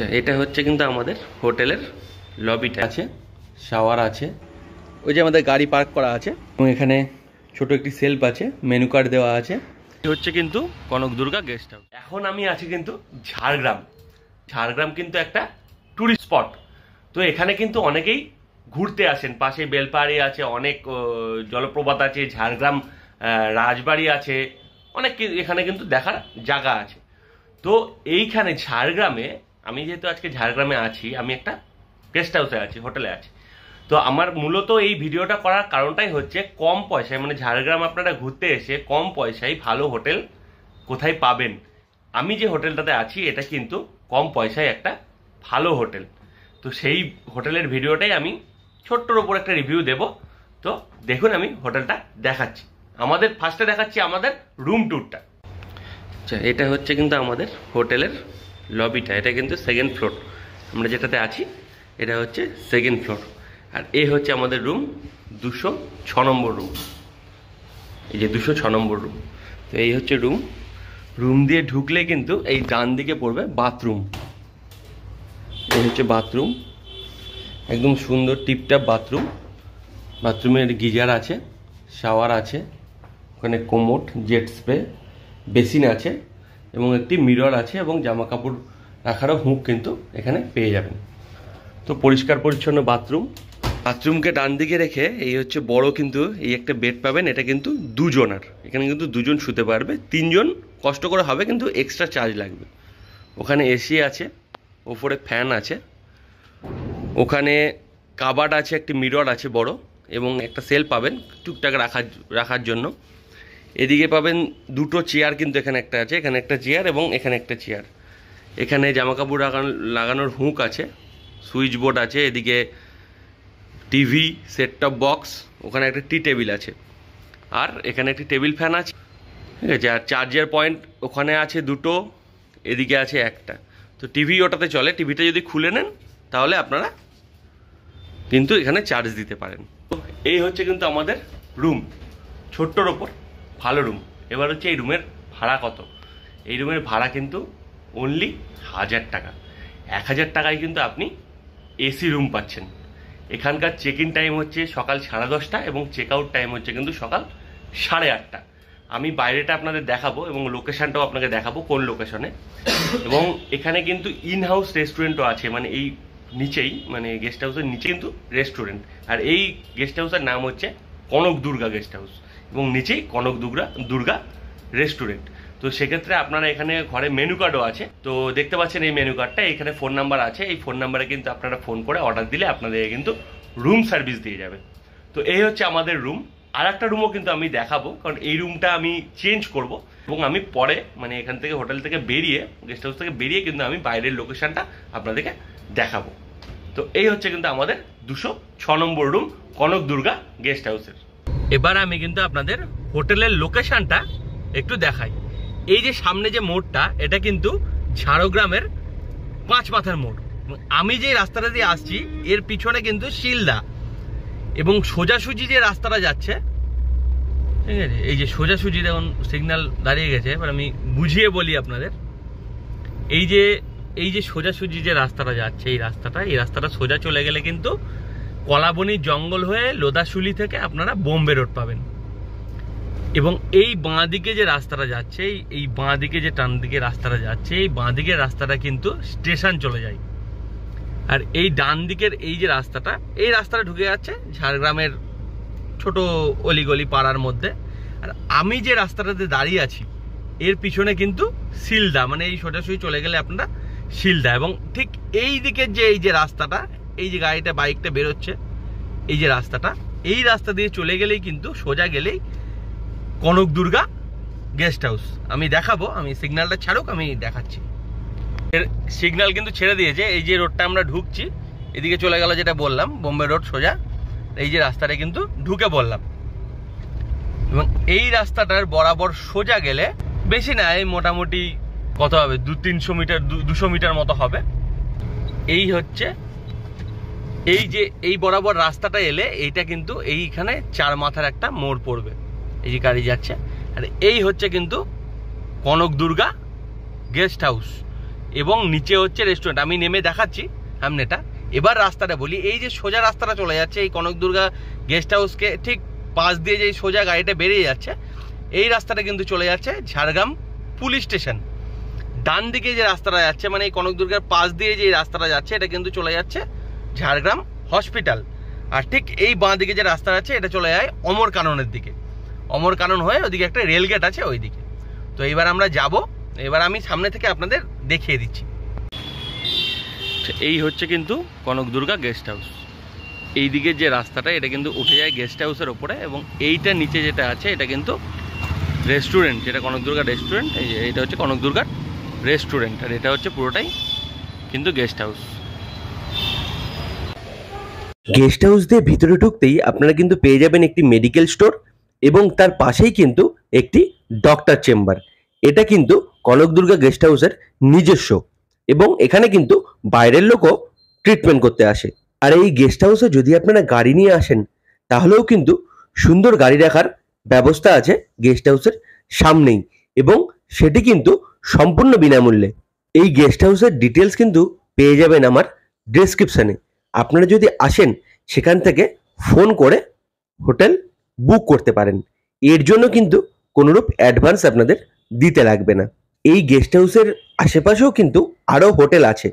আচ্ছা, এটা হচ্ছে কিন্তু আমাদের হোটেলের লবিটা আছে, শাওয়ার আছে, ওই যে আমাদের গাড়ি পার্ক করা আছে এবং এখানে ছোট একটি সেলফ আছে, মেনু কার্ড দেওয়া আছে। হচ্ছে কিন্তু কনক দুর্গা গেস্ট হাউস। এখন আমি আছি কিন্তু ঝাড়গ্রাম। ঝাড়গ্রাম কিন্তু একটা টুরিস্ট স্পট। তো এখানে কিন্তু অনেকেই ঘুরতে আসেন। পাশে বেলপাহাড়ি আছে, অনেক জলপ্রপাত আছে, ঝাড়গ্রাম রাজবাড়ি আছে, অনেক এখানে কিন্তু দেখার জায়গা আছে। তো এইখানে ঝাড়গ্রামে আমি যেহেতু আজকে ঝাড়গ্রামে আছি, আমি একটা গেস্ট হাউসে আছি, হোটেলে আছি। তো আমার মূলত এই ভিডিওটা করার কারণটাই হচ্ছে কম পয়সায়, মানে ঝাড়গ্রাম আপনারা ঘুরতে এসে কম পয়সায় ভালো হোটেল কোথায় পাবেন। আমি যে হোটেলটাতে আছি এটা কিন্তু কম পয়সায় একটা ভালো হোটেল। তো সেই হোটেলের ভিডিওটাই আমি ছোট্টর ওপর একটা রিভিউ দেব। তো দেখুন আমি হোটেলটা দেখাচ্ছি। আমাদের ফার্স্টে দেখাচ্ছি আমাদের রুম ট্যুরটা। আচ্ছা, এটা হচ্ছে কিন্তু আমাদের হোটেলের লবিটা। এটা কিন্তু সেকেন্ড ফ্লোর, আমরা যেটাতে আছি এটা হচ্ছে সেকেন্ড ফ্লোর। আর এই হচ্ছে আমাদের রুম 206 নম্বর রুম। এই যে 206 নম্বর রুম। তো এই হচ্ছে রুম। রুম দিয়ে ঢুকলে কিন্তু এই ডান দিকে পড়বে বাথরুম। এই হচ্ছে বাথরুম, একদম সুন্দর টিপটাপ বাথরুম। বাথরুমের গিজার আছে, শাওয়ার আছে, ওখানে কোমোড, জেট স্প্রে, বেসিন আছে এবং একটি মিরর আছে এবং জামা কাপড় রাখারও হুক কিন্তু এখানে পেয়ে যাবেন। তো পরিষ্কার পরিচ্ছন্ন বাথরুম। বাথরুমকে ডান দিকে রেখে এই হচ্ছে বড় কিন্তু এই একটা বেড পাবেন। এটা কিন্তু দুজনার, এখানে কিন্তু দুজন শুতে পারবে। 3 জন কষ্ট করে হবে, কিন্তু এক্সট্রা চার্জ লাগবে। ওখানে এসি আছে, ওপরে ফ্যান আছে, ওখানে কাবার্ড আছে, একটি মিরর আছে বড় এবং একটা সেল পাবেন টুকটাক রাখার জন্য। এদিকে পাবেন 2টো চেয়ার, কিন্তু এখানে একটা আছে, এখানে একটা চেয়ার এবং এখানে একটা চেয়ার। এখানে জামাকাপড় লাগানোর হুক আছে, সুইচ বোর্ড আছে, এদিকে টিভি, সেট টপ বক্স, ওখানে একটা টি টেবিল আছে, আর এখানে একটি টেবিল ফ্যান আছে, ঠিক আছে। আর চার্জার পয়েন্ট ওখানে আছে 2টো, এদিকে আছে একটা। তো টিভি ওটাতে চলে। টিভিটা যদি খুলে নেন তাহলে আপনারা কিন্তু এখানে চার্জ দিতে পারেন। তো এই হচ্ছে কিন্তু আমাদের রুম, ছোট্টর ওপর ভালো রুম। এবার হচ্ছে এই রুমের ভাড়া কত। এই রুমের ভাড়া কিন্তু অনলি 1000 টাকা। 1000 টাকায় কিন্তু আপনি এসি রুম পাচ্ছেন। এখানকার চেক ইন টাইম হচ্ছে সকাল 10:30 এবং চেক আউট টাইম হচ্ছে কিন্তু সকাল 8:30। আমি বাইরেটা আপনাদের দেখাবো এবং লোকেশনটাও আপনাকে দেখাবো কোন লোকেশনে। এবং এখানে কিন্তু ইন হাউস রেস্টুরেন্টও আছে, মানে এই নিচেই, মানে গেস্ট হাউসের নিচে কিন্তু রেস্টুরেন্ট। আর এই গেস্ট হাউসের নাম হচ্ছে কনক দুর্গা গেস্ট হাউস এবং নিচেই কনক দুর্গা রেস্টুরেন্ট। তো সেক্ষেত্রে আপনারা এখানে ঘরে মেনু কার্ডও আছে। তো দেখতে পাচ্ছেন এই মেনু কার্ডটা, এখানে ফোন নাম্বার আছে। এই ফোন নাম্বারে কিন্তু আপনারা ফোন করে অর্ডার দিলে আপনাদের কিন্তু রুম সার্ভিস দিয়ে যাবে। তো এই হচ্ছে আমাদের রুম। আর একটা রুমও কিন্তু আমি দেখাবো, কারণ এই রুমটা আমি চেঞ্জ করব এবং আমি পরে, মানে এখান থেকে হোটেল থেকে বেরিয়ে, গেস্ট হাউস থেকে বেরিয়ে কিন্তু আমি বাইরের লোকেশনটা আপনাদেরকে দেখাবো। তো এই হচ্ছে কিন্তু আমাদের 206 নম্বর রুম কনক দুর্গা গেস্ট হাউসের। এবার আমি কিন্তু আপনাদের হোটেলের লোকেশনটা একটু দেখাই। এই যে সামনে যে মোড়টা, এটা কিন্তু ঝাড়গ্রামের 5 মাথার মোড়। আমি যে রাস্তাটা দিয়ে আসছি এর পিছনে কিন্তু শিলদা, এবং সোজাসুজি যে রাস্তাটা যাচ্ছে, ঠিক আছে, এই যে সোজাসুজি দেখুন সিগন্যাল দাঁড়িয়ে গেছে। এবার আমি বুঝিয়ে বলি আপনাদের। এই যে সোজাসুজি যে রাস্তাটা যাচ্ছে, এই রাস্তাটা সোজা চলে গেলে কিন্তু কলাবনি জঙ্গল হয়ে লোদাশুলি থেকে আপনারা বোম্বে রোড পাবেন। এবং এই বাঁ দিকে যে রাস্তাটা যাচ্ছে, এই বাঁ দিকে যে টান দিকে রাস্তাটা যাচ্ছে, এই বাঁ দিকের রাস্তাটা কিন্তু স্টেশন চলে যায়। আর এই ডান দিকের এই যে রাস্তাটা, এই রাস্তাটা ঢুকে যাচ্ছে ঝাড়গ্রামের ছোট অলিগলি পাড়ার মধ্যে। আর আমি যে রাস্তাটাতে দাঁড়িয়ে আছি এর পিছনে কিন্তু শিলদা, মানে এই সোজাসুজি চলে গেলে আপনারা শিলদা। এবং ঠিক এই দিকের যে এই যে রাস্তাটা, এই যে গাড়িটা বাইকটা বেরোচ্ছে, এই যে রাস্তাটা, এই রাস্তা দিয়ে চলে গেলেই কিন্তু সোজা গেলেই কনক দুর্গা গেস্ট হাউস। আমি দেখাবো, আমি সিগন্যালটা ছাড়ুক, আমি দেখাচ্ছি। সিগন্যাল কিন্তু ছেড়ে দিয়েছে। এই যে রোডটা আমরা ঢুকছি, এদিকে চলে গেল যেটা বললাম বোম্বে রোড সোজা, এই যে রাস্তাটা কিন্তু ঢুকে পড়লাম। এবং এই রাস্তাটার বরাবর সোজা গেলে বেশি না, এই মোটামুটি কত হবে, 200-300 মিটার, 200 মিটার মতো হবে। এই হচ্ছে এই বরাবর রাস্তাটা এলে এইটা কিন্তু এইখানে 4 মাথার একটা মোড় পড়বে, এই যে গাড়ি যাচ্ছে। আর এই হচ্ছে কিন্তু কনক দুর্গা গেস্ট হাউস। এবং নিচে হচ্ছে রেস্টুরেন্ট। আমি নেমে দেখাচ্ছি সামনেটা। এবার রাস্তাটা বলি, এই যে সোজা রাস্তাটা চলে যাচ্ছে এই কনক দুর্গা গেস্ট হাউসকে ঠিক পাশ দিয়ে যে সোজা গাড়িটা বেরিয়ে যাচ্ছে, এই রাস্তাটা কিন্তু চলে যাচ্ছে ঝাড়গ্রাম পুলিশ স্টেশন। ডান দিকে যে রাস্তাটা যাচ্ছে মানে এই কনক দুর্গার পাশ দিয়ে যে রাস্তাটা যাচ্ছে এটা কিন্তু চলে যাচ্ছে ঝাড়গ্রাম হসপিটাল। আর ঠিক এই বাঁ দিকে যে রাস্তা আছে এটা চলে যায় অমর কাননের দিকে। অমর কানন হয়ে ওইদিকে একটা রেল গেট আছে ওইদিকে। তো এবার আমরা যাব, এবার আমি সামনে থেকে আপনাদের দেখিয়ে দিচ্ছি। এই হচ্ছে কিন্তু কনক দুর্গা গেস্ট হাউস। এই দিকের যে রাস্তাটা এটা কিন্তু উঠে যায় গেস্ট হাউসের ওপরে, এবং এইটা নিচে যেটা আছে এটা কিন্তু রেস্টুরেন্ট, যেটা কনক দুর্গা রেস্টুরেন্ট। এই যে এটা হচ্ছে কনক দুর্গার রেস্টুরেন্ট, আর এটা হচ্ছে পুরোটাই কিন্তু গেস্ট হাউস। গেস্ট হাউস দিয়ে ভিতরে ঢুকতেই আপনারা কিন্তু পেয়ে যাবেন একটি মেডিকেল স্টোর এবং তার পাশেই কিন্তু একটি ডক্টর চেম্বার। এটা কিন্তু কনক দুর্গা গেস্ট হাউসের নিজস্ব, এবং এখানে কিন্তু বাইরের লোকও ট্রিটমেন্ট করতে আসে। আর এই গেস্ট হাউসে যদি আপনারা গাড়ি নিয়ে আসেন তাহলেও কিন্তু সুন্দর গাড়ি রাখার ব্যবস্থা আছে গেস্ট হাউসের সামনেই, এবং সেটি কিন্তু সম্পূর্ণ বিনামূল্যে। এই গেস্ট হাউসের ডিটেলস কিন্তু পেয়ে যাবেন আমার ডেসক্রিপশানে। আপনারা যদি আসেন সেখান থেকে ফোন করে হোটেল বুক করতে পারেন। এর জন্য কিন্তু কোনোরূপ অ্যাডভান্স আপনাদের দিতে লাগবে না। এই গেস্ট হাউসের আশেপাশেও কিন্তু আরও হোটেল আছে,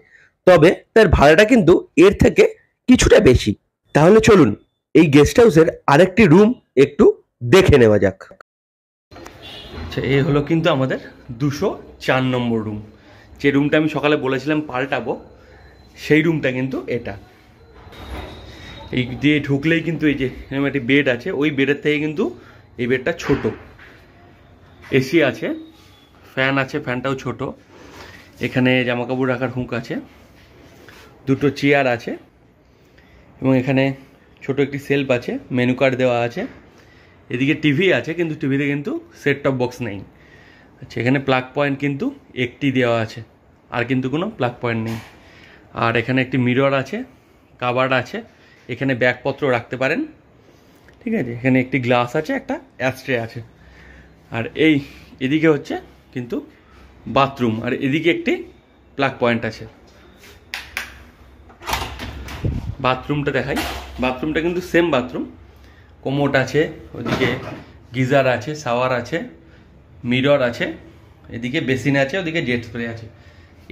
তবে তার ভাড়াটা কিন্তু এর থেকে কিছুটা বেশি। তাহলে চলুন এই গেস্ট হাউসের আরেকটি রুম একটু দেখে নেওয়া যাক। আচ্ছা, এই হলো কিন্তু আমাদের 204 নম্বর রুম। যে রুমটা আমি সকালে বলেছিলাম পাল্টাবো, সেই রুমটা কিন্তু এটা। এই দিয়ে ঢুকলেই কিন্তু এই যে এরকম একটি বেড আছে, ওই বেডের থেকে কিন্তু এই বেডটা ছোট। এসি আছে, ফ্যান আছে, ফ্যানটাও ছোট। এখানে জামাকাপড় রাখার হুঁক আছে, দুটো চেয়ার আছে, এবং এখানে ছোট একটি সেলফ আছে, মেনু কার্ড দেওয়া আছে। এদিকে টিভি আছে, কিন্তু টিভিতে কিন্তু সেট টপ বক্স নেই। আচ্ছা, এখানে প্লাগ পয়েন্ট কিন্তু একটি দেওয়া আছে, আর কিন্তু কোনো প্লাগ পয়েন্ট নেই। আর এখানে একটি মিরর আছে, কাভার্ড আছে, এখানে ব্যাগপত্র রাখতে পারেন। ঠিক আছে, এখানে একটি গ্লাস আছে, একটা অ্যাস্ট্রে আছে। আর এদিকে হচ্ছে কিন্তু বাথরুম, আর এদিকে একটি প্লাগ পয়েন্ট আছে। বাথরুমটা দেখাই। বাথরুমটা কিন্তু সেম বাথরুম, কোমোড আছে, ওদিকে গিজার আছে, শাওয়ার আছে, মিরর আছে, এদিকে বেসিন আছে, ওদিকে জেট স্প্রে আছে।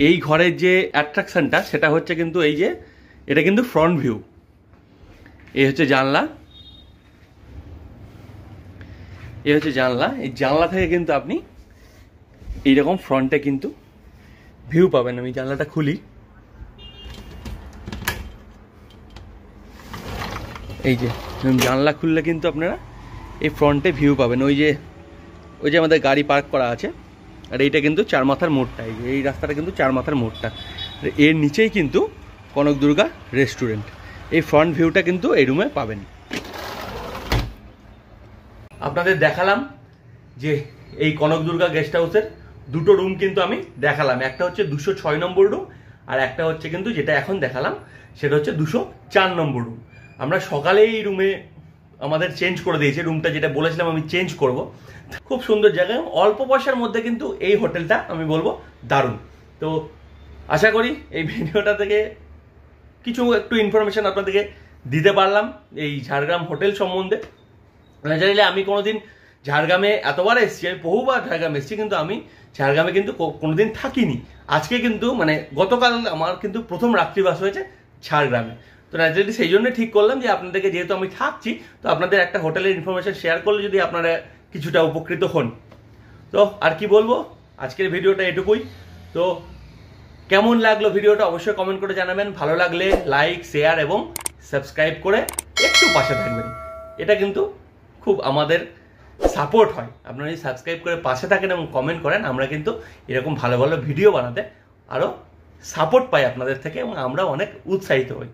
এই ঘরের যে অ্যাট্রাকশনটা সেটা হচ্ছে কিন্তু এই যে এটা কিন্তু ফ্রন্ট ভিউ। এই হচ্ছে জানলা, এই হচ্ছে জানলা। এই জানলা থেকে কিন্তু আপনি এইরকম ফ্রন্টে কিন্তু ভিউ পাবেন। আমি জানলাটা খুলি, এই যে জানলা খুললে কিন্তু আপনারা এই ফ্রন্টে ভিউ পাবেন। ওই যে আমাদের গাড়ি পার্ক করা আছে, আর এইটা কিন্তু চার মাথার মোড়টা। এই রাস্তাটা কিন্তু চার মাথার মোড়টা, আর এর নিচেই কিন্তু কনক দুর্গা রেস্টুরেন্ট। এই ফ্রন্ট ভিউটা কিন্তু এই রুমে পাবেন। আপনাদের দেখালাম যে এই কনক দুর্গা গেস্ট হাউসের দুটো রুম কিন্তু আমি দেখালাম। একটা হচ্ছে 206 নম্বর রুম, আর একটা হচ্ছে কিন্তু যেটা এখন দেখালাম সেটা হচ্ছে 204 নম্বর রুম। আমরা সকালেই এই রুমে আমাদের চেঞ্জ করে দিয়েছি, রুমটা যেটা বলেছিলাম আমি চেঞ্জ করব। খুব সুন্দর জায়গা, অল্প পয়সার মধ্যে কিন্তু এই হোটেলটা আমি বলবো দারুণ। তো আশা করি এই ভিডিওটা থেকে কিছু একটু ইনফরমেশন আপনাদেরকে দিতে পারলাম এই ঝাড়গ্রাম হোটেল সম্বন্ধে। জানিলে আমি কোনোদিন ঝাড়গ্রামে এতবার এসেছি, আমি বহুবার ঝাড়গ্রামে এসেছি, কিন্তু আমি ঝাড়গ্রামে কিন্তু কোনোদিন থাকিনি। আজকে কিন্তু মানে গতকাল আমার কিন্তু প্রথম রাত্রিবাস হয়েছে ঝাড়গ্রামে। তো ন্যাচারালি সেই জন্য ঠিক করলাম যে আপনাদেরকে, যেহেতু আমি থাকছি, তো আপনাদের একটা হোটেলের ইনফরমেশন শেয়ার করলে যদি আপনারা কিছুটা উপকৃত হন। তো আর কি বলবো, আজকের ভিডিওটা এটুকুই। তো কেমন লাগলো ভিডিওটা অবশ্যই কমেন্ট করে জানাবেন। ভালো লাগলে লাইক, শেয়ার এবং সাবস্ক্রাইব করে একটু পাশে থাকবেন। এটা কিন্তু খুব আমাদের সাপোর্ট হয়। আপনারা যদি সাবস্ক্রাইব করে পাশে থাকেন এবং কমেন্ট করেন, আমরা কিন্তু এরকম ভালো ভালো ভিডিও বানাতে আরও সাপোর্ট পাই আপনাদের থেকে, এবং আমরা অনেক উৎসাহিত হই।